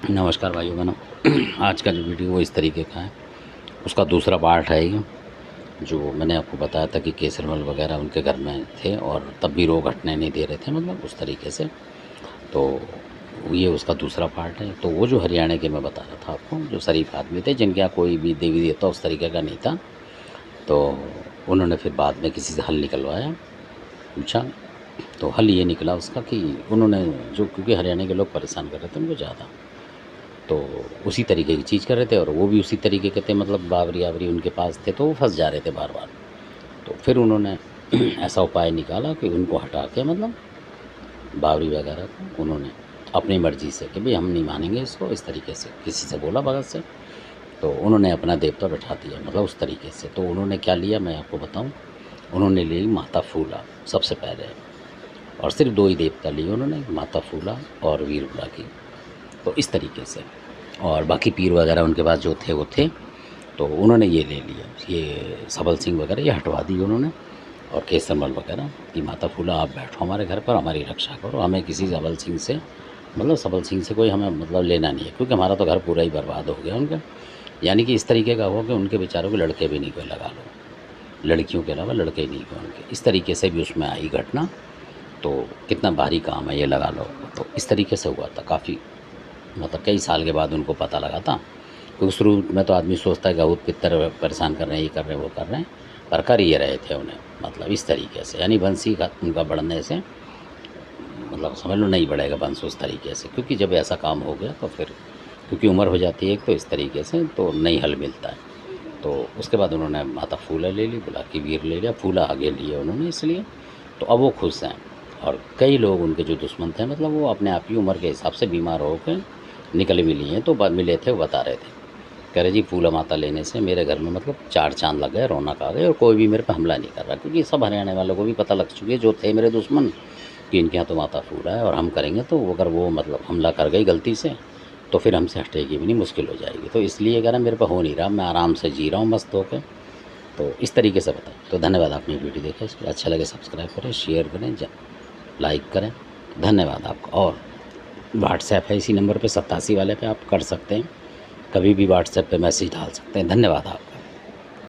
नमस्कार भाइयों बहनों। आज का जो वीडियो वो इस तरीके का है, उसका दूसरा पार्ट है ये। जो मैंने आपको बताया था कि केसरमल वगैरह उनके घर में थे और तब भी रोग हटने नहीं दे रहे थे, मतलब उस तरीके से। तो ये उसका दूसरा पार्ट है। तो वो जो हरियाणा के मैं बता रहा था आपको, जो शरीफ आदमी थे जिनके यहाँ कोई भी देवी देवता उस तरीके का नहीं था, तो उन्होंने फिर बाद में किसी से हल निकलवाया, पूछा, तो हल ये निकला उसका कि उन्होंने जो, क्योंकि हरियाणा के लोग परेशान कर रहे थे उनको ज़्यादा, तो उसी तरीके की चीज़ कर रहे थे और वो भी उसी तरीके के थे, मतलब बावरी आवरी उनके पास थे, तो वो फंस जा रहे थे बार बार। तो फिर उन्होंने ऐसा उपाय निकाला कि उनको हटा के, मतलब बावरी वगैरह को उन्होंने अपनी मर्ज़ी से कि भाई हम नहीं मानेंगे इसको, इस तरीके से किसी से बोला भगत से, तो उन्होंने अपना देवता बैठा दिया, मतलब उस तरीके से। तो उन्होंने क्या लिया मैं आपको बताऊँ, उन्होंने ले ली माता फूला सबसे पहले, और सिर्फ 2 ही देवता लिए उन्होंने, माता फूला और वीरबला की। तो इस तरीके से, और बाकी पीर वगैरह उनके पास जो थे वो थे, तो उन्होंने ये ले लिया, ये सबल सिंह वगैरह ये हटवा दी उन्होंने, और केसरमल वगैरह कि माता फूला आप बैठो हमारे घर पर, हमारी रक्षा करो, हमें किसी सबल सिंह से, मतलब सबल सिंह से कोई हमें मतलब लेना नहीं है, क्योंकि हमारा तो घर पूरा ही बर्बाद हो गया उनका। यानी कि इस तरीके का हो कि उनके बेचारों के लड़के भी नहीं कोई लगा लो, लड़कियों के अलावा लड़के ही नहीं कोई उनके, इस तरीके से भी उसमें आई घटना। तो कितना भारी काम है ये, लगा लो। तो इस तरीके से हुआ था, काफ़ी मतलब कई साल के बाद उनको पता लगा था, क्योंकि शुरू में तो आदमी सोचता है कि भूत पितर परेशान कर रहे हैं, ये कर रहे हैं, वो कर रहे हैं, पर कर ये रहे थे उन्हें, मतलब इस तरीके से। यानी वंशी का उनका बढ़ने से, मतलब समझ लो नहीं बढ़ेगा वंश उस तरीके से, क्योंकि जब ऐसा काम हो गया तो फिर, क्योंकि उम्र हो जाती है एक, तो इस तरीके से तो नहीं हल मिलता है। तो उसके बाद उन्होंने माता फूला ले ली, बुला के वीर ले लिया, फूला आगे लिए उन्होंने इसलिए। तो अब वो खुश हैं, और कई लोग उनके जो दुश्मन थे, मतलब वो अपने आप ही उम्र के हिसाब से बीमार होकर निकल भी लिए हैं। तो मिले थे, वो बता रहे थे, कह रहे जी फूला माता लेने से मेरे घर में मतलब 4 चाँद लग गए, रौनक आ गई, और कोई भी मेरे पे हमला नहीं कर रहा, क्योंकि सब हरियाणा वालों को भी पता लग चुकी है जो थे मेरे दुश्मन, कि इनके यहाँ तो माता फूला है और हम करेंगे, तो अगर वो मतलब हमला कर गई गलती से तो फिर हमसे हटेगी भी नहीं, मुश्किल हो जाएगी। तो इसलिए कह रहा मेरे पे हो नहीं रहा, मैं आराम से जी रहा हूँ मस्त होकर। तो इस तरीके से बताएं। तो धन्यवाद, आपने वीडियो देखा, इसको अच्छा लगे सब्सक्राइब करें, शेयर करें, लाइक करें। धन्यवाद आपका। और व्हाट्सएप है इसी नंबर पे 87 वाले पे, आप कर सकते हैं, कभी भी व्हाट्सएप पे मैसेज डाल सकते हैं। धन्यवाद आपका।